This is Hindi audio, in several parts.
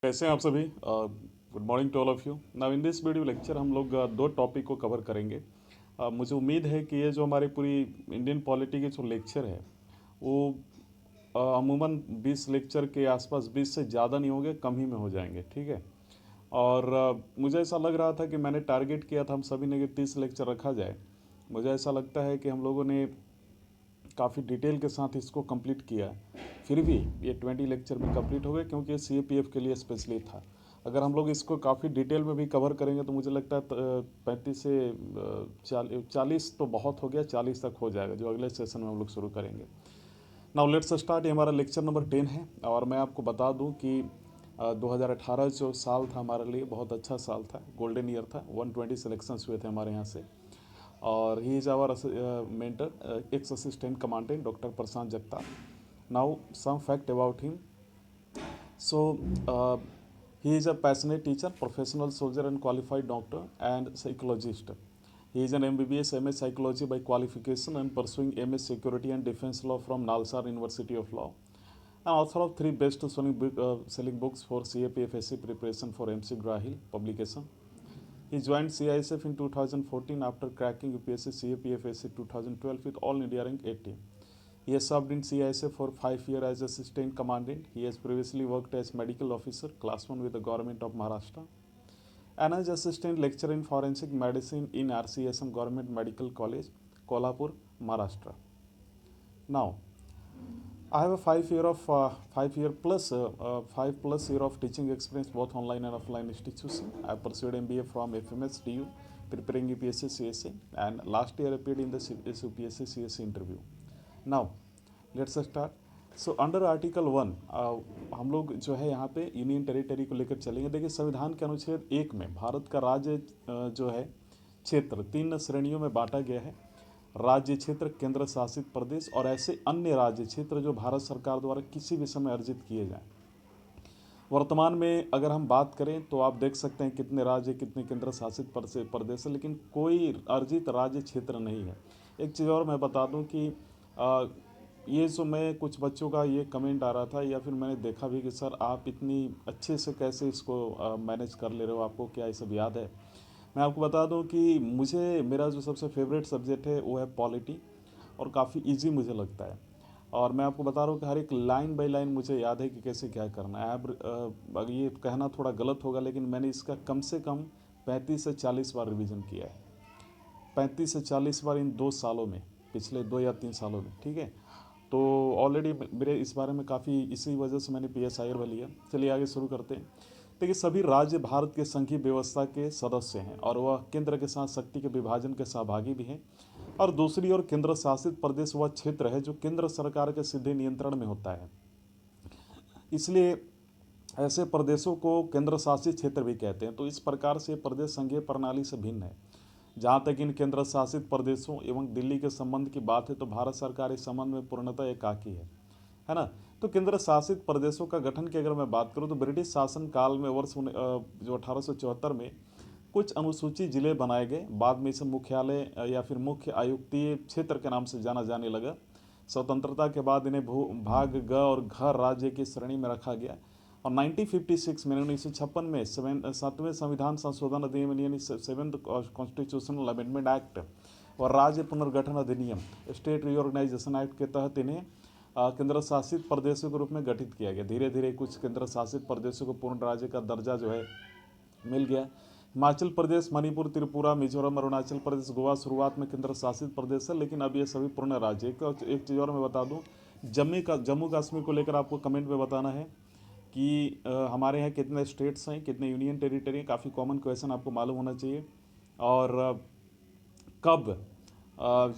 कैसे हैं आप सभी? Good morning to all of you. Now in this video lecture हम लोग दो टॉपिक को कवर करेंगे। मुझे उम्मीद है कि ये जो हमारी पूरी इंडियन पॉलिटी के जो लेक्चर है वो अमूमन 20 लेक्चर के आसपास, 20 से ज़्यादा नहीं होंगे, कम ही में हो जाएंगे, ठीक है। और मुझे ऐसा लग रहा था कि मैंने टारगेट किया था हम सभी ने कि 30 लेक्चर रखा जाए। मुझे ऐसा लगता है कि हम लोगों ने काफ़ी डिटेल के साथ इसको कंप्लीट किया। फिर भी ये 20 लेक्चर में कंप्लीट हो गए क्योंकि ये CAPF के लिए स्पेशली था। अगर हम लोग इसको काफ़ी डिटेल में भी कवर करेंगे तो मुझे लगता है 35 से 40 तो बहुत हो गया, 40 तक हो जाएगा जो अगले सेशन में हम लोग शुरू करेंगे। Now let's start. ये हमारा लेक्चर नंबर 10 है और मैं आपको बता दूं कि 2018 जो साल था हमारे लिए बहुत अच्छा साल था, गोल्डन ईयर था। 120 सिलेक्शंस हुए थे हमारे यहाँ से। और he is our mentor, ex assistant commandant doctor Prashant Jagtap. Now some fact about him. So, he is a passionate teacher, professional soldier, and qualified doctor and psychologist. He is an MBBS MA Psychology by qualification and pursuing MA Security and Defense Law from Nalsar University of Law. And author of 3 best-selling books for CAPFSC preparation for MC Grahil publication. He joined CISF in 2014 after cracking UPSC CAPFSC 2012 with All India rank 80. He has served in CISF for 5 years as assistant commandant. He has previously worked as medical officer, class 1 with the government of Maharashtra, and as assistant lecturer in forensic medicine in RCSM Government Medical College, Kolhapur, Maharashtra. Now, I have a 5 year of teaching experience both online and offline institution. I pursued MBA from FMS DU, preparing UPSC CSA, and last year appeared in the UPSC CSA interview. Now, let's start. So under article 1 हम लोग जो है यहाँ पे यूनियन टेरिटरी को लेकर चलेंगे। देखिए, संविधान के अनुच्छेद 1 में भारत का राज्य जो है क्षेत्र 3 श्रेणियों में बांटा गया है। राज्य क्षेत्र, केंद्र शासित प्रदेश और ऐसे अन्य राज्य क्षेत्र जो भारत सरकार द्वारा किसी भी समय अर्जित किए जाएं। वर्तमान में अगर हम बात करें तो आप देख सकते हैं कितने राज्य, कितने केंद्र शासित प्रदेश है, लेकिन कोई अर्जित राज्य क्षेत्र नहीं है। एक चीज़ और मैं बता दूं कि ये जो मैं कुछ बच्चों का ये कमेंट आ रहा था या फिर मैंने देखा भी कि सर आप इतनी अच्छे से कैसे इसको मैनेज कर ले रहे हो, आपको क्या ये सब याद है। मैं आपको बता दूं कि मेरा जो सबसे फेवरेट सब्जेक्ट है वो है पॉलिटी, और काफ़ी इजी मुझे लगता है। और मैं आपको बता रहा हूँ कि हर एक लाइन बाय लाइन मुझे याद है कि कैसे क्या करना है। अब ये कहना थोड़ा गलत होगा, लेकिन मैंने इसका कम से कम 35 से 40 बार रिवीजन किया है। 35 से 40 बार इन 2 सालों में, पिछले 2 या 3 सालों में, ठीक है। तो ऑलरेडी मेरे इस बारे में काफ़ी, इसी वजह से मैंने PSIR लिया। चलिए आगे शुरू करते हैं। देखिए, सभी राज्य भारत के संघीय व्यवस्था के सदस्य हैं और वह केंद्र के साथ शक्ति के विभाजन के सहभागी भी हैं। और दूसरी ओर केंद्र शासित प्रदेश वह क्षेत्र है जो केंद्र सरकार के सीधे नियंत्रण में होता है। इसलिए ऐसे प्रदेशों को केंद्र शासित क्षेत्र भी कहते हैं। तो इस प्रकार से प्रदेश संघीय प्रणाली से भिन्न है। जहाँ तक इन केंद्र शासित प्रदेशों एवं दिल्ली के संबंध की बात है तो भारत सरकार इस संबंध में पूर्णतः एकाकी है ना। तो केंद्र शासित प्रदेशों का गठन की अगर मैं बात करूँ तो ब्रिटिश शासन काल में वर्ष जो 1874 में कुछ अनुसूचित जिले बनाए गए। बाद में इसे मुख्यालय या फिर मुख्य आयुक्तीय क्षेत्र के नाम से जाना जाने लगा। स्वतंत्रता के बाद इन्हें भाग ग और घ राज्य की श्रेणी में रखा गया। और 1956 में 1956 में 7वें संविधान संशोधन अधिनियम यानी 7th कॉन्स्टिट्यूशनल अमेंडमेंट एक्ट और राज्य पुनर्गठन अधिनियम स्टेट रीऑर्गेनाइजेशन एक्ट के तहत इन्हें केंद्र शासित प्रदेशों के रूप में गठित किया गया। धीरे धीरे कुछ केंद्र शासित प्रदेशों को पूर्ण राज्य का दर्जा जो है मिल गया। हिमाचल प्रदेश, मणिपुर, त्रिपुरा, मिजोरम, अरुणाचल प्रदेश, गोवा शुरुआत में केंद्र शासित प्रदेश है, लेकिन अब ये सभी पूर्ण राज्य। एक चीज़ और मैं बता दूं, जम्मू कश्मीर को लेकर आपको कमेंट में बताना है कि हमारे यहाँ कितने स्टेट्स हैं, कितने यूनियन टेरिटरी हैं। काफ़ी कॉमन क्वेश्चन आपको मालूम होना चाहिए। और कब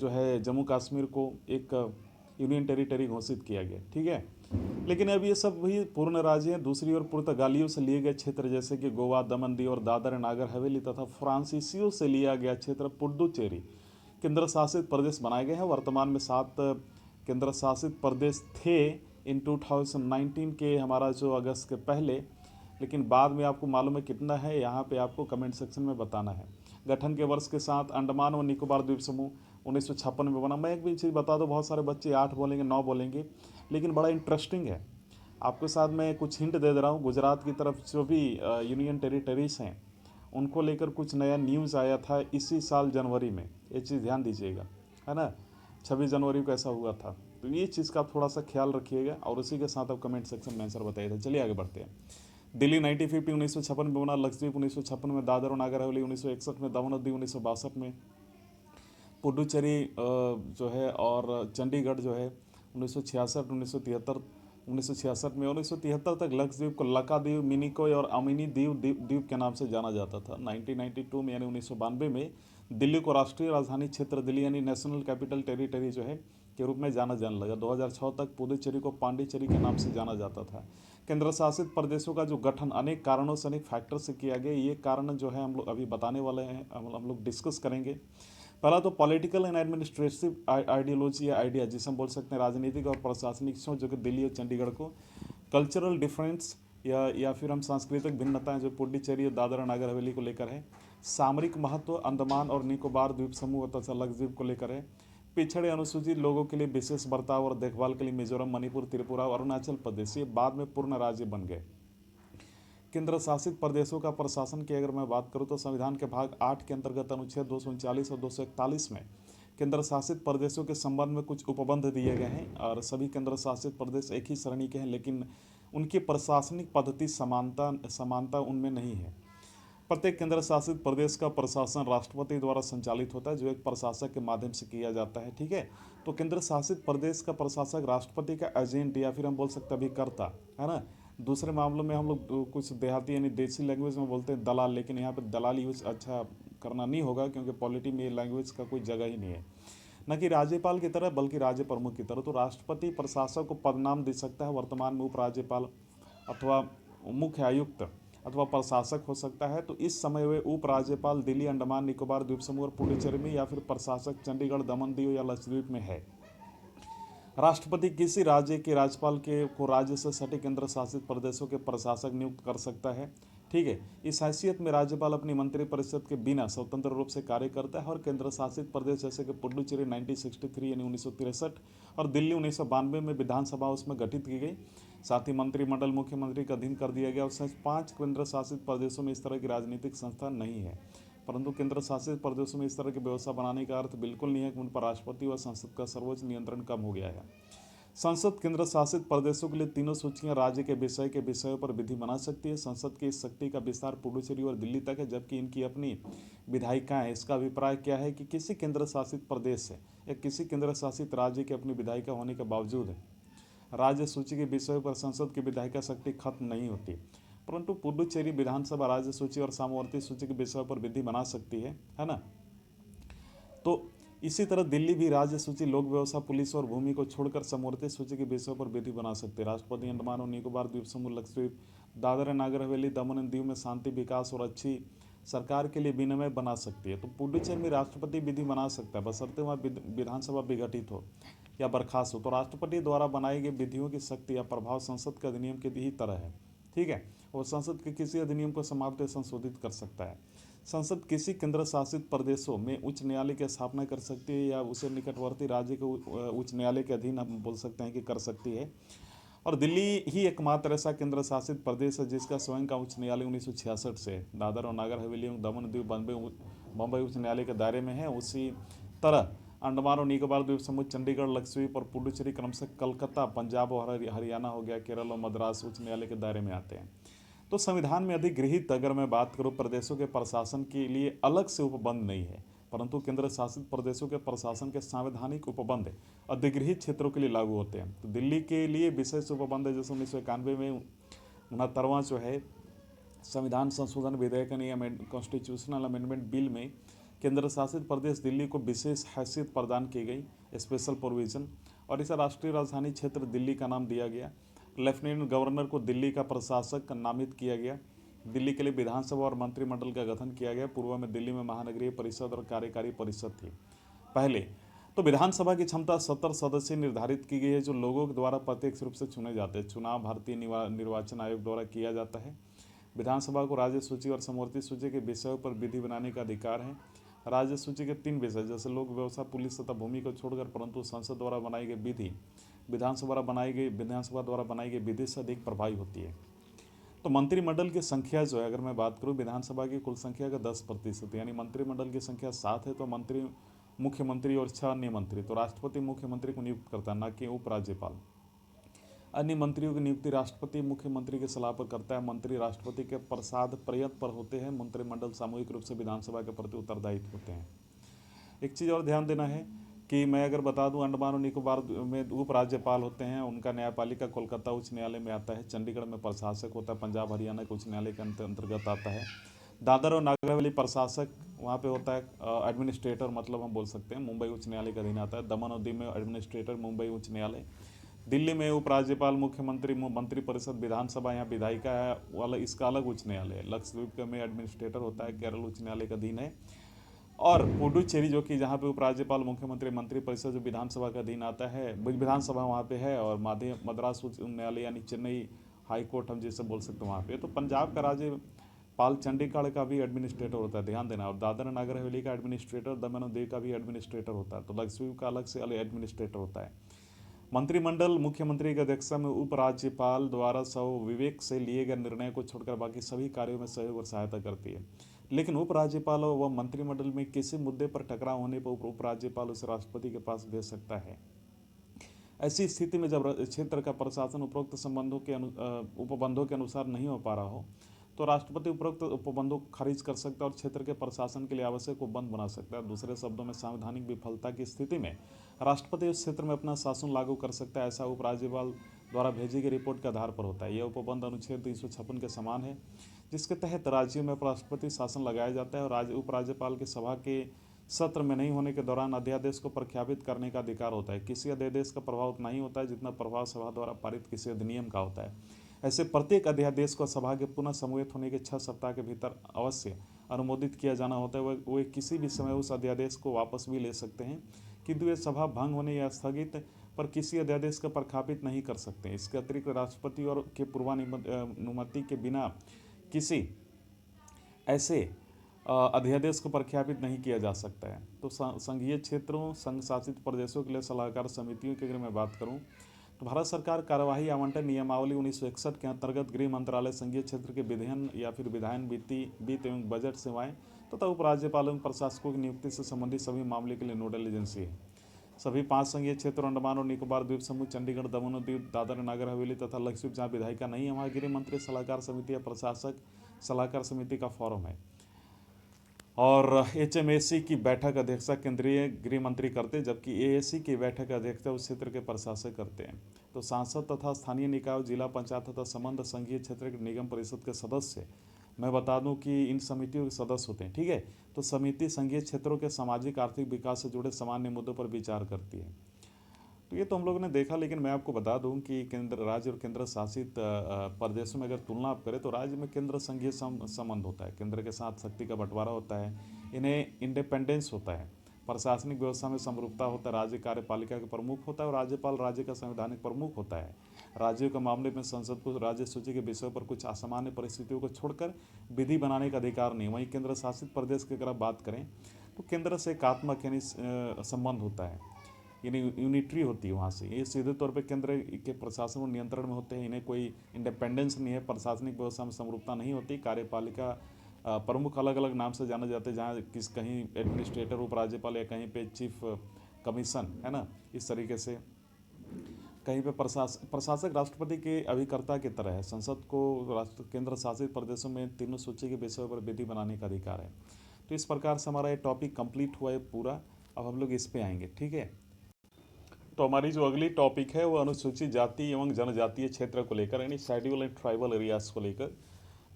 जो है जम्मू कश्मीर को एक यूनियन टेरिटरी घोषित किया गया, ठीक है। लेकिन अब ये सब भी पूर्ण राज्य हैं। दूसरी ओर पुर्तगालियों से लिए गए क्षेत्र जैसे कि गोवा, दमन, दीव और दादर नागर हवेली तथा फ्रांसीसियों से लिया गया क्षेत्र पुडुचेरी केंद्र शासित प्रदेश बनाए गए हैं। वर्तमान में 7 केंद्र शासित प्रदेश थे इन 2019 के, हमारा जो अगस्त के पहले, लेकिन बाद में आपको मालूम है कितना है, यहाँ पे आपको कमेंट सेक्शन में बताना है। गठन के वर्ष के साथ अंडमान और निकोबार द्वीप समूह 1956 में बना। मैं एक भी चीज़ बता दूँ, बहुत सारे बच्चे 8 बोलेंगे, 9 बोलेंगे, लेकिन बड़ा इंटरेस्टिंग है। आपके साथ मैं कुछ हिंट दे रहा हूँ। गुजरात की तरफ जो भी यूनियन टेरिटरीज हैं उनको लेकर कुछ नया न्यूज़ आया था इसी साल जनवरी में, ये चीज़ ध्यान दीजिएगा, है ना। 26 जनवरी को ऐसा हुआ था। तो ये चीज़ का थोड़ा सा ख्याल रखिएगा और उसी के साथ आप कमेंट सेक्शन में आंसर बताइए। चलिए आगे बढ़ते हैं। दिल्ली 1950 1956 में बना, लक्षद्वीप 1956 में, दादर और नागर हवेली 1961 में, दमन और दीव 1962 में, पुडुचेरी जो है और चंडीगढ़ जो है 1966 1966 में, 1973 तक लक्षद्वीप को लकाद्वीप, मिनिकोय और अमिनी द्वीप के नाम से जाना जाता था। 1992 में यानी 1992 में दिल्ली को राष्ट्रीय राजधानी क्षेत्र दिल्ली यानी नेशनल कैपिटल टेरिटरी जो है के रूप में जाने लगा। 2006 तक पुडुचेरी को पांडिचेरी के नाम से जाना जाता था। केंद्र शासित प्रदेशों का जो गठन अनेक कारणों से, अनेक फैक्टर से किया गया, ये कारण जो है हम लोग अभी बताने वाले हैं, हम लोग डिस्कस करेंगे। पहला तो पॉलिटिकल एंड एडमिनिस्ट्रेटिव आइडियोलॉजी या आइडिया, जिसे हम बोल सकते हैं राजनीतिक और प्रशासनिक सोच, जो कि दिल्ली और चंडीगढ़ को, कल्चरल डिफरेंस या फिर हम सांस्कृतिक भिन्नताएं जो पुडुचेरी और दादर और नागर हवेली को लेकर है, सामरिक महत्व अंडमान और निकोबार द्वीप समूह तथा लक्षद्वीप को लेकर है, पिछड़े अनुसूचित लोगों के लिए विशेष बर्ताव और देखभाल के लिए मिजोरम, मणिपुर, त्रिपुरा और अरुणाचल प्रदेश ये बाद में पूर्ण राज्य बन गए। केंद्र शासित प्रदेशों का प्रशासन की अगर मैं बात करूं तो संविधान के भाग 8 के अंतर्गत अनुच्छेद 239 और 241 में केंद्र शासित प्रदेशों के संबंध में कुछ उपबंध दिए गए हैं और सभी केंद्र शासित प्रदेश एक ही श्रेणी के हैं, लेकिन उनकी प्रशासनिक पद्धति समानता उनमें नहीं है। प्रत्येक केंद्र शासित प्रदेश का प्रशासन राष्ट्रपति द्वारा संचालित होता है, जो एक प्रशासक के माध्यम से किया जाता है। ठीक है, तो केंद्र शासित प्रदेश का प्रशासक राष्ट्रपति का एजेंट या फिर हम बोल सकते हैं अभिकर्ता, है ना। दूसरे मामलों में हम लोग कुछ देहाती यानी देसी लैंग्वेज में बोलते हैं दलाल, लेकिन यहाँ पे दलाल यूज अच्छा करना नहीं होगा क्योंकि पॉलिटी में लैंग्वेज का कोई जगह ही नहीं है। न कि राज्यपाल की तरह बल्कि राज्य प्रमुख की तरह। तो राष्ट्रपति प्रशासक को पदनाम दे सकता है, वर्तमान में उपराज्यपाल अथवा मुख्य आयुक्त अथवा प्रशासक हो सकता है। तो इस समय वे उपराज्यपाल दिल्ली, अंडमान निकोबार द्वीप समूह और पुडुचेरी में, या फिर प्रशासक चंडीगढ़, दमन दीव या लक्षद्वीप में है। राष्ट्रपति किसी राज्य के राज्यपाल के को राज्य से सटे केंद्र शासित प्रदेशों के प्रशासक नियुक्त कर सकता है। ठीक है, इस हैसियत में राज्यपाल अपनी मंत्रिपरिषद के बिना स्वतंत्र रूप से कार्य करता है और केंद्र शासित प्रदेश जैसे कि पुडुचेरी 1963 यानी 1963 और दिल्ली 1992 में विधानसभा उसमें गठित की गई। साथ ही मंत्रिमंडल मुख्यमंत्री का अधीन कर दिया गया। उसमें 5 केंद्र शासित प्रदेशों में इस तरह की राजनीतिक संस्था नहीं है। परंतु केंद्र शासित प्रदेशों में इस तरह की व्यवस्था बनाने का अर्थ बिल्कुल नहीं है कि उन पर राष्ट्रपति व संसद का सर्वोच्च नियंत्रण कम हो गया है। संसद केंद्र शासित प्रदेशों के लिए तीनों सूचियां राज्य के विषयों पर विधि बना सकती है। संसद की इस शक्ति का विस्तार पुडुचेरी और दिल्ली तक है, जबकि इनकी अपनी विधायिकाएं हैं। इसका अभिप्राय क्या है कि किसी केंद्र शासित प्रदेश से या किसी केंद्र शासित राज्य की अपनी विधायिका होने के बावजूद राज्य सूची के विषयों पर संसद की विधायिका शक्ति खत्म नहीं होती, परंतु पुडुचेरी विधानसभा राज्य सूची और सामवर्ती सूची के विषयों पर विधि बना सकती है ना। तो इसी तरह दिल्ली भी राज्य सूची, लोक व्यवस्था, पुलिस और भूमि को छोड़कर समवर्ती सूची के विषयों पर विधि बना सकते हैं। राष्ट्रपति अंडमान और निकोबार द्वीप समूह, लक्षद्वीप, दादर नागर हवेली, दमन एंड दीव में शांति, विकास और अच्छी सरकार के लिए विनिमय बना सकती है। तो पुडुचेरी में राष्ट्रपति विधि बना सकता है, बशर्ते वहाँ विधानसभा विघटित हो या बर्खास्त हो। तो राष्ट्रपति द्वारा बनाई गई विधियों की शक्ति या प्रभाव संसद के अधिनियम की ही तरह है। ठीक है, और संसद के किसी अधिनियम को समाप्त या संशोधित कर सकता है। संसद किसी केंद्र शासित प्रदेशों में उच्च न्यायालय की स्थापना कर सकती है या उसे निकटवर्ती राज्य के उच्च न्यायालय के अधीन हम बोल सकते हैं कि कर सकती है। और दिल्ली ही एकमात्र ऐसा केंद्र शासित प्रदेश है जिसका स्वयं का उच्च न्यायालय 1966 से दादर और नागर हवेली, दमन दीव, बम्बई उच्च न्यायालय के दायरे में है। उसी तरह अंडमान और निकोबार द्वीप समूह, चंडीगढ़, लक्षद्वीप और पुडुचेरी क्रमशः कलकत्ता, पंजाब और हरियाणा हो गया, केरल और मद्रास उच्च न्यायालय के दायरे में आते हैं। तो संविधान में अधिगृहित अगर मैं बात करूं, प्रदेशों के प्रशासन के लिए अलग से उपबंध नहीं है, परंतु केंद्र शासित प्रदेशों के प्रशासन के संवैधानिक उपबंध अधिगृहित क्षेत्रों के लिए लागू होते हैं। तो दिल्ली के लिए विशेष उपबंध है, जैसे 1991 में 69वां जो है संविधान संशोधन विधेयक यानी कॉन्स्टिट्यूशनल अमेंडमेंट बिल में केंद्र शासित प्रदेश दिल्ली को विशेष हैसियत प्रदान की गई, स्पेशल प्रोविजन, और इसे राष्ट्रीय राजधानी क्षेत्र दिल्ली का नाम दिया गया। लेफ्टिनेंट गवर्नर को दिल्ली का प्रशासक नामित किया गया। दिल्ली के लिए विधानसभा और मंत्रिमंडल का गठन किया गया। पूर्व में दिल्ली में महानगरीय परिषद और कार्यकारी परिषद थी। पहले तो विधानसभा की क्षमता 70 सदस्य निर्धारित की गई है, जो लोगों के द्वारा प्रत्यक्ष रूप से चुने जाते हैं। चुनाव भारतीय निर्वाचन आयोग द्वारा किया जाता है। विधानसभा को राज्य सूची और समवर्ती सूची के विषयों पर विधि बनाने का अधिकार है। राज्य सूची के 3 विषय जैसे लोक व्यवस्था, पुलिस तथा भूमि को छोड़कर, परंतु संसद द्वारा बनाई गई विधि विधानसभा द्वारा बनाई गई विधि से अधिक प्रभावी होती है। तो मंत्रिमंडल की संख्या जो है, अगर मैं बात करूं विधानसभा की कुल संख्या का 10%, यानी मंत्रिमंडल की संख्या 7 है, तो मुख्यमंत्री और 6 अन्य मंत्री। तो राष्ट्रपति मुख्यमंत्री को नियुक्त करता है, न कि उपराज्यपाल। अन्य मंत्रियों की नियुक्ति राष्ट्रपति मुख्यमंत्री की सलाह पर करता है। मंत्री राष्ट्रपति के प्रसाद प्रयत्न पर होते हैं। मंत्रिमंडल सामूहिक रूप से विधानसभा के प्रति उत्तरदायित्व होते हैं। एक चीज़ और ध्यान देना है कि मैं अगर बता दूं, अंडमान और निकोबार में उपराज्यपाल होते हैं, उनका न्यायपालिका कोलकाता उच्च न्यायालय में आता है। चंडीगढ़ में प्रशासक होता है, पंजाब हरियाणा के उच्च न्यायालय के अंतर्गत आता है। दादर और नागर हवेली प्रशासक वहाँ पे होता है, एडमिनिस्ट्रेटर मतलब हम बोल सकते हैं, मुंबई उच्च न्यायालय का अधीन आता है। दमन और दीव में एडमिनिस्ट्रेटर, मुंबई उच्च न्यायालय। दिल्ली में उपराज्यपाल, मुख्यमंत्री, मंत्री परिषद, विधानसभा यहाँ विधायिका है वाला, इसका अलग उच्च न्यायालय है। लक्षद्वीप में एडमिनिस्ट्रेटर होता है, केरल उच्च न्यायालय का अधीन है। और पुडुचेरी जो कि जहाँ पे उपराज्यपाल, मुख्यमंत्री, मंत्री परिषद जो विधानसभा का अधीन आता है, विधानसभा वहाँ पे है। और मद्रास उच्च न्यायालय यानी चेन्नई हाई कोर्ट हम जिसे बोल सकते हैं वहाँ पे। तो पंजाब का राज्यपाल चंडीगढ़ का भी एडमिनिस्ट्रेटर होता है, ध्यान देना। और दादरा नगर हवेली का एडमिनिस्ट्रेटर, दमन और दीव का भी एडमिनिस्ट्रेटर होता है। तो लक्षद्वीप का अलग से अलग एडमिनिस्ट्रेटर होता है। मंत्रिमंडल मुख्यमंत्री की अध्यक्षता में उपराज्यपाल द्वारा विवेक से लिए गए निर्णय को छोड़कर बाकी सभी कार्यों में सहयोग और सहायता करती है। लेकिन उपराज्यपाल व मंत्रिमंडल में किसी मुद्दे पर टकराव होने पर उपराज्यपाल उसे राष्ट्रपति के पास भेज सकता है। ऐसी स्थिति में जब क्षेत्र का प्रशासन उपरोक्त उपबंधों के अनुसार नहीं हो पा रहा हो, तो राष्ट्रपति उपरोक्त उपबंधों को खारिज कर सकता है और क्षेत्र के प्रशासन के लिए आवश्यक उपबंध बना सकता है। दूसरे शब्दों में, संवैधानिक विफलता की स्थिति में राष्ट्रपति उस क्षेत्र में अपना शासन लागू कर सकता है। ऐसा उपराज्यपाल द्वारा भेजी गई रिपोर्ट के आधार पर होता है। यह उपबंध अनुच्छेद 356 के समान है, जिसके तहत राज्यों में राष्ट्रपति शासन लगाया जाता है और उपराज्यपाल की सभा के सत्र में नहीं होने के दौरान अध्यादेश को प्रख्यापित करने का अधिकार होता है। किसी अध्यादेश का प्रभाव उतना ही होता है जितना प्रभाव सभा द्वारा पारित किसी अधिनियम का होता है। ऐसे प्रत्येक अध्यादेश को सभा के पुनः समूहित होने के 6 सप्ताह के भीतर अवश्य अनुमोदित किया जाना होता है। वे किसी भी समय उस अध्यादेश को वापस भी ले सकते हैं, किंतु वे सभा भंग होने या स्थगित पर किसी अध्यादेश का प्रख्यापित नहीं कर सकते। इसके अतिरिक्त राष्ट्रपति और के पूर्वानुमति के बिना किसी ऐसे अध्यादेश को प्रख्यापित नहीं किया जा सकता है। तो संघीय क्षेत्रों, संघ शासित प्रदेशों के लिए सलाहकार समितियों की अगर मैं बात करूं, तो भारत सरकार कार्यवाही आवंटन नियमावली 1961 के अंतर्गत गृह मंत्रालय संघीय क्षेत्र के विधायन या फिर विधायन, वित्त एवं बजट सेवाएं तथा उपराज्यपाल एवं प्रशासकों की नियुक्ति से संबंधित सभी मामले के लिए नोडल एजेंसी है। सभी 5 संघीय क्षेत्र, अंडमान और निकोबार द्वीप समूह, चंडीगढ़, दमन और दीव, दादर नागर हवेली तथा लक्षद्वीप जहाँ विधायिका नहीं है, वहाँ गृह मंत्री सलाहकार समिति या प्रशासक सलाहकार समिति का फॉर्म है। और HMAC की बैठक अध्यक्षता केंद्रीय गृह मंत्री करते, जबकि AAC की बैठक अध्यक्षता उस क्षेत्र के प्रशासक करते हैं। तो सांसद तथा स्थानीय निकाय, जिला पंचायत तथा संबंध संघीय क्षेत्र के निगम परिषद के सदस्य, मैं बता दूं कि इन समितियों के सदस्य होते हैं, ठीक है। तो समिति संघीय क्षेत्रों के सामाजिक आर्थिक विकास से जुड़े सामान्य मुद्दों पर विचार करती है। तो ये तो हम लोगों ने देखा, लेकिन मैं आपको बता दूं कि केंद्र, राज्य और केंद्र शासित प्रदेशों में अगर तुलना आप करें तो राज्य में केंद्र संघीय संबंध होता है, केंद्र के साथ शक्ति का बंटवारा होता है, इन्हें इंडिपेंडेंस होता है, प्रशासनिक व्यवस्था में समरूपता होता है, राज्य कार्यपालिका के प्रमुख होता है और राज्यपाल राज्य का संवैधानिक प्रमुख होता है। राज्यों के मामले में संसद को राज्य सूची के विषयों पर कुछ असामान्य परिस्थितियों को छोड़कर विधि बनाने का अधिकार नहीं। वहीं केंद्र शासित प्रदेश की अगर आप बात करें तो केंद्र से एकात्मक यानी संबंध होता है, यानी यूनिटरी होती है वहाँ से। ये सीधे तौर पे केंद्र के प्रशासन और नियंत्रण में होते हैं, इन्हें कोई इंडिपेंडेंस नहीं है, प्रशासनिक व्यवस्था में समरूपता नहीं होती। कार्यपालिका प्रमुख अलग अलग नाम से जाने जाते हैं, जहाँ कहीं एडमिनिस्ट्रेटर उपराज्यपाल या कहीं पे चीफ कमीशन है ना, इस तरीके से कहीं पे प्रशासक राष्ट्रपति के अभिकर्ता की तरह है। संसद को केंद्र शासित प्रदेशों में तीनों सूची के विषयों पर विधि बनाने का अधिकार है। तो इस प्रकार से हमारा ये टॉपिक कंप्लीट हुआ है पूरा। अब हम लोग इस पे आएंगे, ठीक है। तो हमारी जो अगली टॉपिक है वो अनुसूचित जाति एवं जनजातीय क्षेत्र को लेकर, यानी शेड्यूल एंड ट्राइबल एरियाज को लेकर।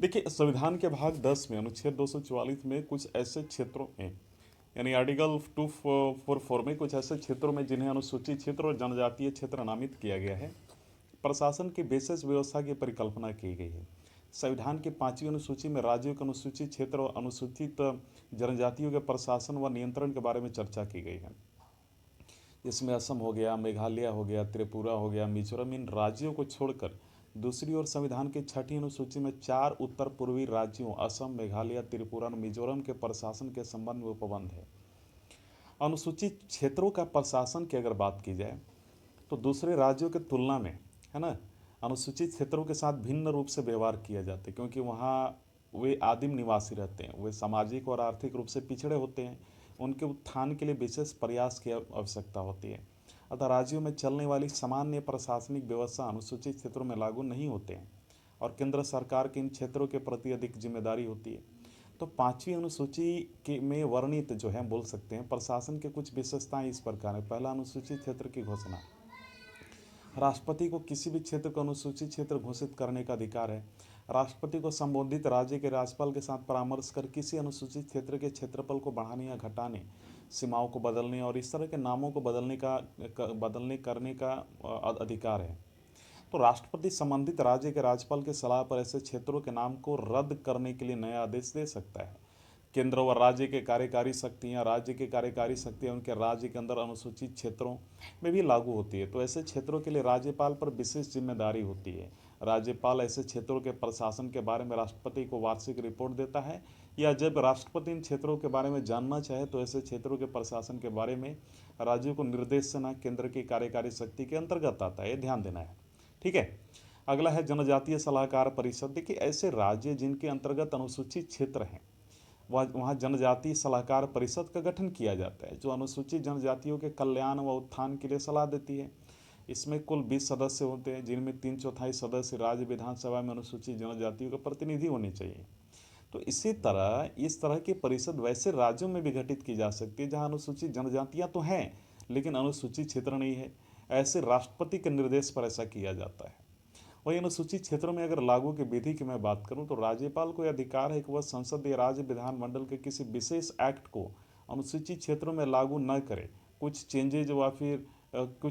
देखिए, संविधान के भाग 10 में अनुच्छेद 244 में कुछ ऐसे क्षेत्रों में, यानी आर्टिकल 244 में कुछ ऐसे क्षेत्रों में जिन्हें अनुसूचित क्षेत्र और जनजातीय क्षेत्र नामित किया गया है, प्रशासन की विशेष व्यवस्था की परिकल्पना की गई है। संविधान की 5वीं अनुसूची में राज्यों के अनुसूचित क्षेत्र और अनुसूचित जनजातियों के प्रशासन व नियंत्रण के बारे में चर्चा की गई है। इसमें असम हो गया, मेघालय हो गया, त्रिपुरा हो गया, मिजोरम, इन राज्यों को छोड़कर दूसरी ओर संविधान की छठी अनुसूची में 4 उत्तर पूर्वी राज्यों असम, मेघालय, त्रिपुरा और मिजोरम के प्रशासन के संबंध में उपबंध है। अनुसूचित क्षेत्रों का प्रशासन की अगर बात की जाए तो दूसरे राज्यों की तुलना में, है ना, अनुसूचित क्षेत्रों के साथ भिन्न रूप से व्यवहार किया जाता है, क्योंकि वहाँ वे आदिम निवासी रहते हैं, वे सामाजिक और आर्थिक रूप से पिछड़े होते हैं, उनके उत्थान के लिए विशेष प्रयास की आवश्यकता होती है। अतः राज्यों में चलने वाली सामान्य प्रशासनिक व्यवस्था अनुसूचित क्षेत्रों में लागू नहीं होते हैं और केंद्र सरकार के इन क्षेत्रों के प्रति अधिक जिम्मेदारी होती है। तो 5वीं अनुसूची के में वर्णित जो है बोल सकते हैं प्रशासन के कुछ विशेषताएं इस प्रकार है। पहला, अनुसूचित क्षेत्र की घोषणा। राष्ट्रपति को किसी भी क्षेत्र को अनुसूचित क्षेत्र घोषित करने का अधिकार है। राष्ट्रपति को संबंधित राज्य के राज्यपाल के साथ परामर्श कर किसी अनुसूचित क्षेत्र के क्षेत्रफल को बढ़ाने या घटाने, सीमाओं को बदलने और इस तरह के नामों को बदलने करने का अधिकार है। तो राष्ट्रपति संबंधित राज्य के राज्यपाल की सलाह पर ऐसे क्षेत्रों के नाम को रद्द करने के लिए नया आदेश दे सकता है। केंद्र व राज्य के कार्यकारी शक्तियाँ उनके राज्य के अंदर अनुसूचित क्षेत्रों में भी लागू होती है। तो ऐसे क्षेत्रों के लिए राज्यपाल पर विशेष जिम्मेदारी होती है। राज्यपाल ऐसे क्षेत्रों के प्रशासन के बारे में राष्ट्रपति को वार्षिक रिपोर्ट देता है, या जब राष्ट्रपति इन क्षेत्रों के बारे में जानना चाहे तो ऐसे क्षेत्रों के प्रशासन के बारे में राज्यों को निर्देश देना केंद्र की कार्यकारी शक्ति के अंतर्गत आता है। ये ध्यान देना है, ठीक है। अगला है जनजातीय सलाहकार परिषद। देखिए, ऐसे राज्य जिनके अंतर्गत अनुसूचित क्षेत्र हैं वहाँ जनजातीय सलाहकार परिषद का गठन किया जाता है, जो अनुसूचित जनजातियों के कल्याण व उत्थान के लिए सलाह देती है। इसमें कुल 20 सदस्य होते हैं, जिनमें 3/4 सदस्य राज्य विधानसभा में अनुसूचित जनजातियों के प्रतिनिधि होने चाहिए। तो इसी तरह इस तरह की परिषद वैसे राज्यों में भी गठित की जा सकती है जहाँ अनुसूचित जनजातियाँ तो हैं लेकिन अनुसूचित क्षेत्र नहीं है। ऐसे राष्ट्रपति के निर्देश पर ऐसा किया जाता है। वही अनुसूचित क्षेत्रों में अगर लागू की विधि की मैं बात करूं तो राज्यपाल को यह अधिकार है कि वह संसद या राज्य विधानमंडल के किसी विशेष एक्ट को अनुसूचित क्षेत्रों में लागू न करे, कुछ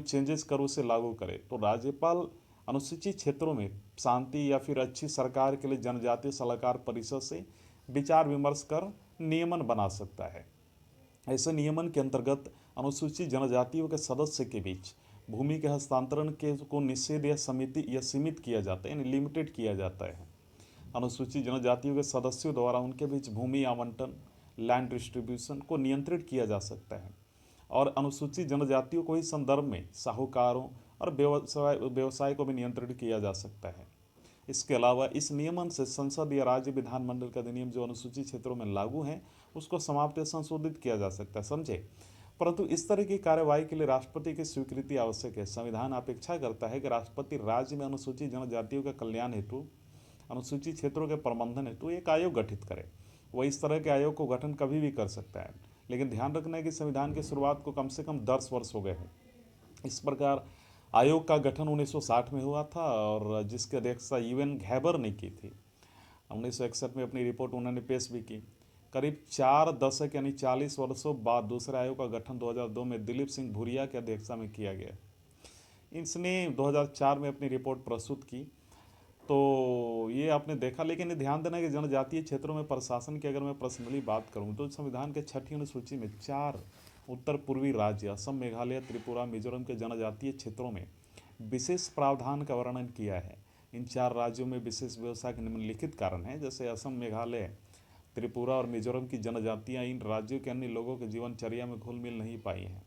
चेंजेस कर उसे लागू करे। तो राज्यपाल अनुसूचित क्षेत्रों में शांति या फिर अच्छी सरकार के लिए जनजातीय सलाहकार परिषद से विचार विमर्श कर नियमन बना सकता है। ऐसे नियमन के अंतर्गत अनुसूचित जनजातियों के सदस्य के बीच भूमि के हस्तांतरण के को निषेध या सीमित किया जाता है, यानी लिमिटेड किया जाता है। अनुसूचित जनजातियों के सदस्यों द्वारा उनके बीच भूमि आवंटन, लैंड डिस्ट्रीब्यूशन को नियंत्रित किया जा सकता है और अनुसूचित जनजातियों को इस संदर्भ में साहूकारों और व्यवसाय को भी नियंत्रित किया जा सकता है। इसके अलावा इस नियमन से संसद या राज्य विधानमंडल का अधिनियम जो अनुसूचित क्षेत्रों में लागू है उसको समाप्त या संशोधित किया जा सकता है, समझे। परंतु इस तरह की कार्रवाई के लिए राष्ट्रपति की स्वीकृति आवश्यक है। संविधान अपेक्षा करता है कि राष्ट्रपति राज्य में अनुसूचित जनजातियों के कल्याण हेतु, अनुसूचित क्षेत्रों के प्रबंधन हेतु एक आयोग गठित करे। वह इस तरह के आयोग को गठन कभी भी कर सकता है, लेकिन ध्यान रखना है कि संविधान की शुरुआत को कम से कम 10 वर्ष हो गए हैं। इस प्रकार आयोग का गठन 1960 में हुआ था और जिसकी अध्यक्षता यूएन घैबर ने की थी। 1961 में अपनी रिपोर्ट उन्होंने पेश भी की। करीब 4 दशक यानी 40 वर्षों बाद दूसरे आयोग का गठन 2002 में दिलीप सिंह भूरिया की अध्यक्षता में किया गया। इसने 2004 में अपनी रिपोर्ट प्रस्तुत की। तो ये आपने देखा, लेकिन ये ध्यान देना कि जनजातीय क्षेत्रों में प्रशासन की अगर मैं पर्सनली बात करूँ तो संविधान के 6ठी अनुसूची में 4 उत्तर पूर्वी राज्य असम, मेघालय, त्रिपुरा, मिजोरम के जनजातीय क्षेत्रों में विशेष प्रावधान का वर्णन किया है। इन 4 राज्यों में विशेष व्यवस्था के निम्नलिखित कारण हैं, जैसे असम, मेघालय, त्रिपुरा और मिजोरम की जनजातियां इन राज्यों के अन्य लोगों के जीवनचर्या में घुल मिल नहीं पाई हैं।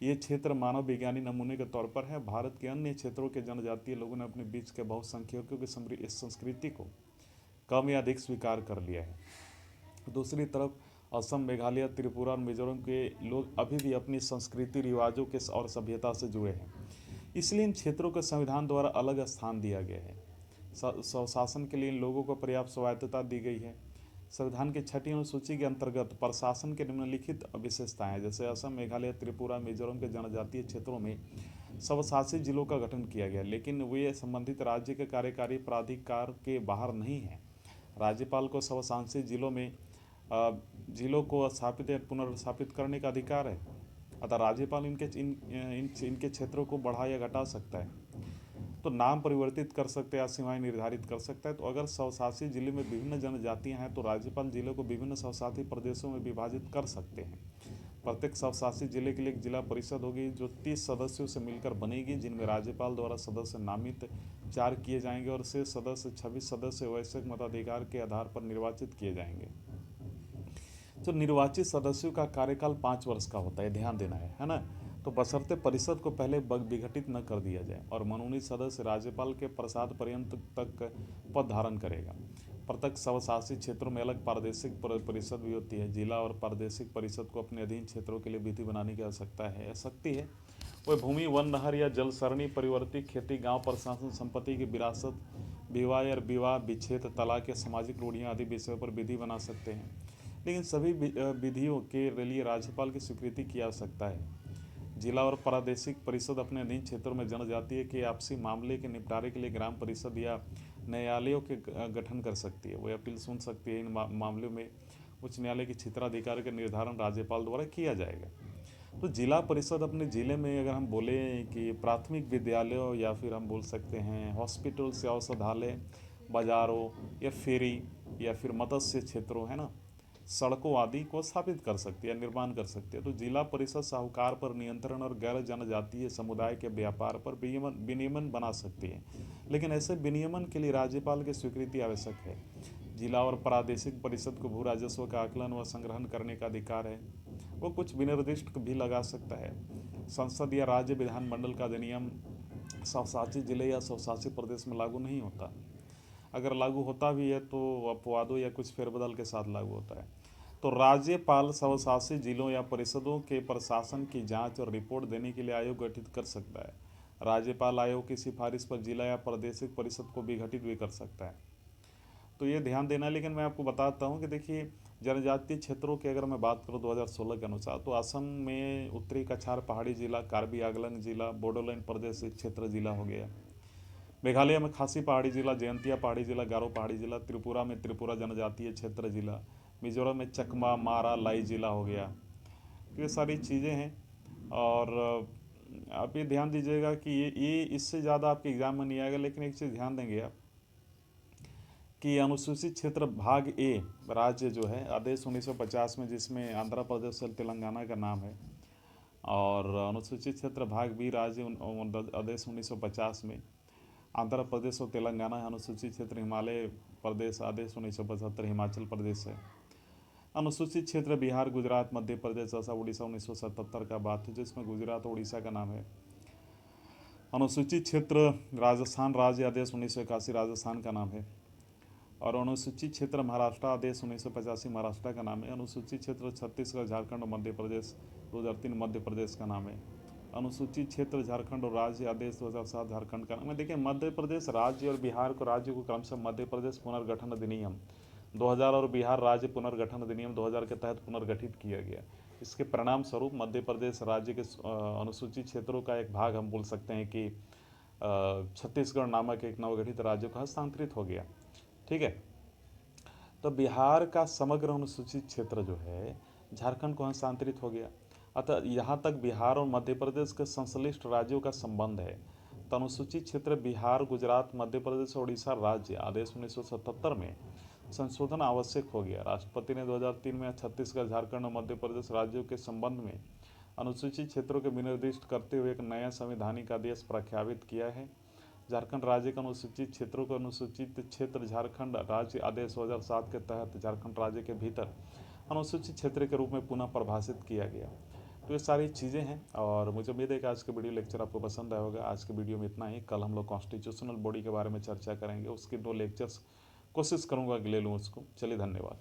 ये क्षेत्र मानव विज्ञानी नमूने के तौर पर है। भारत के अन्य क्षेत्रों के जनजातीय लोगों ने अपने बीच के बहुसंख्यकों की इस संस्कृति को कम या अधिक स्वीकार कर लिया है। दूसरी तरफ असम, मेघालय, त्रिपुरा और मिजोरम के लोग अभी भी अपनी संस्कृति, रिवाजों के और सभ्यता से जुड़े हैं। इसलिए इन क्षेत्रों को संविधान द्वारा अलग स्थान दिया गया है। स्वशासन के लिए इन लोगों को पर्याप्त स्वायत्तता दी गई है। संविधान की 6ठी अनुसूची के अंतर्गत प्रशासन के निम्नलिखित विशेषताएं, जैसे असम, मेघालय, त्रिपुरा, मिजोरम के जनजातीय क्षेत्रों में स्वशासित जिलों का गठन किया गया, लेकिन वे संबंधित राज्य के कार्यकारी प्राधिकार के बाहर नहीं हैं। राज्यपाल को स्वशासित जिलों को स्थापित या पुनर्स्थापित करने का अधिकार है। अतः राज्यपाल इनके क्षेत्रों को बढ़ा या घटा सकता है, तो नाम परिवर्तित कर सकते हैं या सीमाएं निर्धारित कर सकता है। तो अगर स्वशासित जिले में विभिन्न जनजातियां हैं तो राज्यपाल जिले को विभिन्न स्वशासित प्रदेशों में विभाजित कर सकते हैं। प्रत्येक स्वशासित जिले के लिए एक जिला परिषद होगी जो 30 सदस्यों से मिलकर बनेगी, जिनमें राज्यपाल द्वारा सदस्य नामित 4 किए जाएंगे और शेष सदस्य 26 सदस्य वैश्विक मताधिकार के आधार पर निर्वाचित किए जाएंगे। तो निर्वाचित सदस्यों का कार्यकाल 5 वर्ष का होता है, ध्यान देना है ना। तो बशर्ते परिषद को पहले विघटित न कर दिया जाए और मनोनीत सदस्य राज्यपाल के प्रसाद पर्यंत तक पद धारण करेगा। प्रत्येक स्वशासित क्षेत्रों में अलग प्रादेशिक परिषद भी होती है। जिला और प्रादेशिक परिषद को अपने अधीन क्षेत्रों के लिए विधि बनाने की आवश्यकता है सकती है। वह भूमि, वन, नहर या जल सरणी, परिवर्तित खेती, गांव प्रशासन, संपत्ति की विरासत, विवाह या विवाह विच्छेद, तलाक या सामाजिक रूढ़ियाँ आदि विषयों पर विधि बना सकते हैं। लेकिन सभी विधियों के लिए राज्यपाल की स्वीकृति की आवश्यकता है। जिला और प्रादेशिक परिषद अपने अधीन क्षेत्रों में जनजातीय के आपसी मामले के निपटारे के लिए ग्राम परिषद या न्यायालयों के गठन कर सकती है। वह अपील सुन सकती है। इन मामलों में उच्च न्यायालय के क्षेत्राधिकार का निर्धारण राज्यपाल द्वारा किया जाएगा। तो जिला परिषद अपने ज़िले में, अगर हम बोले कि प्राथमिक विद्यालयों या फिर हम बोल सकते हैं हॉस्पिटल्स या औषधालय, बाज़ारों या फेरी या फिर मत्स्य क्षेत्रों, है ना, सड़कों आदि को स्थापित कर सकती है, निर्माण कर सकती है। तो जिला परिषद साहूकार पर नियंत्रण और गैर जनजातीय समुदाय के व्यापार पर विनियमन बना सकती है, लेकिन ऐसे विनियमन के लिए राज्यपाल की स्वीकृति आवश्यक है। जिला और प्रादेशिक परिषद को भू राजस्व का आकलन व संग्रहण करने का अधिकार है। वो कुछ विनिर्दिष्ट भी लगा सकता है। संसद या राज्य विधानमंडल का अधिनियम स्वशासित जिले या स्वशासित प्रदेश में लागू नहीं होता। अगर लागू होता भी है तो अपवादों या कुछ फेरबदल के साथ लागू होता है। तो राज्यपाल स्वशासित जिलों या परिषदों के प्रशासन की जांच और रिपोर्ट देने के लिए आयोग गठित कर सकता है। राज्यपाल आयोग की सिफारिश पर जिला या प्रादेशिक परिषद को विघटित भी कर सकता है। तो ये ध्यान देना। लेकिन मैं आपको बताता हूँ कि देखिए, जनजातीय क्षेत्रों की अगर मैं बात करूँ 2016 के अनुसार, तो असम में उत्तरी कछार पहाड़ी जिला, कार्बी आंगलंग जिला, बोडोलैंड प्रदेश क्षेत्र जिला हो गया। मेघालय में खासी पहाड़ी जिला, जयंतिया पहाड़ी जिला, गारो पहाड़ी जिला। त्रिपुरा में त्रिपुरा जनजातीय क्षेत्र जिला। मिजोरम में चकमा, मारा, लाई जिला हो गया। तो ये सारी चीज़ें हैं। और आप ये ध्यान दीजिएगा कि ये इससे ज़्यादा आपके एग्जाम में नहीं आएगा। लेकिन एक चीज़ ध्यान देंगे आप कि अनुसूचित क्षेत्र भाग ए राज्य जो है आदेश 1950 में, जिसमें आंध्र प्रदेश और तेलंगाना का नाम है, और अनुसूचित क्षेत्र भाग बी राज्य आदेश 1950 में आंध्र प्रदेश और तेलंगाना है। अनुसूचित क्षेत्र हिमालय प्रदेश आदेश 1975 हिमाचल प्रदेश है। अनुसूचित क्षेत्र बिहार, गुजरात, मध्य प्रदेश, असम, उड़ीसा 1977 का बात है, जिसमें गुजरात और उड़ीसा का नाम है। अनुसूचित क्षेत्र राजस्थान राज्य आदेश 1981 राजस्थान का नाम है। और अनुसूचित क्षेत्र महाराष्ट्र आदेश 1985 महाराष्ट्र का नाम है। अनुसूचित क्षेत्र छत्तीसगढ़, झारखंड और मध्य प्रदेश 2003 मध्य प्रदेश का नाम है। अनुसूचित क्षेत्र झारखंड और राज्य आदेश 2007 झारखंड का नाम है। देखिए, मध्य प्रदेश राज्य और बिहार को राज्य को क्रमशः मध्य प्रदेश पुनर्गठन अधिनियम 2000 और बिहार राज्य पुनर्गठन अधिनियम 2000 के तहत पुनर्गठित किया गया। इसके परिणाम स्वरूप मध्य प्रदेश राज्य के अनुसूचित क्षेत्रों का एक भाग हम बोल सकते हैं कि छत्तीसगढ़ नामक एक नवगठित राज्य को हस्तांतरित हो गया। ठीक है। तो बिहार का समग्र अनुसूचित क्षेत्र जो है झारखंड को हस्तांतरित हो गया। अतः यहाँ तक बिहार और मध्य प्रदेश के संश्लिष्ट राज्यों का संबंध है। तो अनुसूचित क्षेत्र बिहार, गुजरात, मध्य प्रदेश और उड़ीसा राज्य आदेश 1977 में संशोधन आवश्यक हो गया। राष्ट्रपति ने 2003 में छत्तीसगढ़, झारखंड और मध्य प्रदेश राज्यों के संबंध में अनुसूचित क्षेत्रों के विनिर्दिष्ट करते हुए एक नया संवैधानिक आदेश प्रख्यापित किया है। झारखंड राज्य के अनुसूचित क्षेत्रों को अनुसूचित क्षेत्र झारखंड राज्य आदेश 2007 के तहत झारखंड राज्य के भीतर अनुसूचित क्षेत्र के रूप में पुनः परिभाषित किया गया। तो ये सारी चीज़ें हैं और मुझे उम्मीद है कि आज का वीडियो लेक्चर आपको पसंद आया होगा। आज के वीडियो में इतना ही। कल हम लोग कॉन्स्टिट्यूशनल बॉडी के बारे में चर्चा करेंगे। उसके 2 लेक्चर्स कोशिश करूँगा कि ले लूँ उसको। चलिए, धन्यवाद।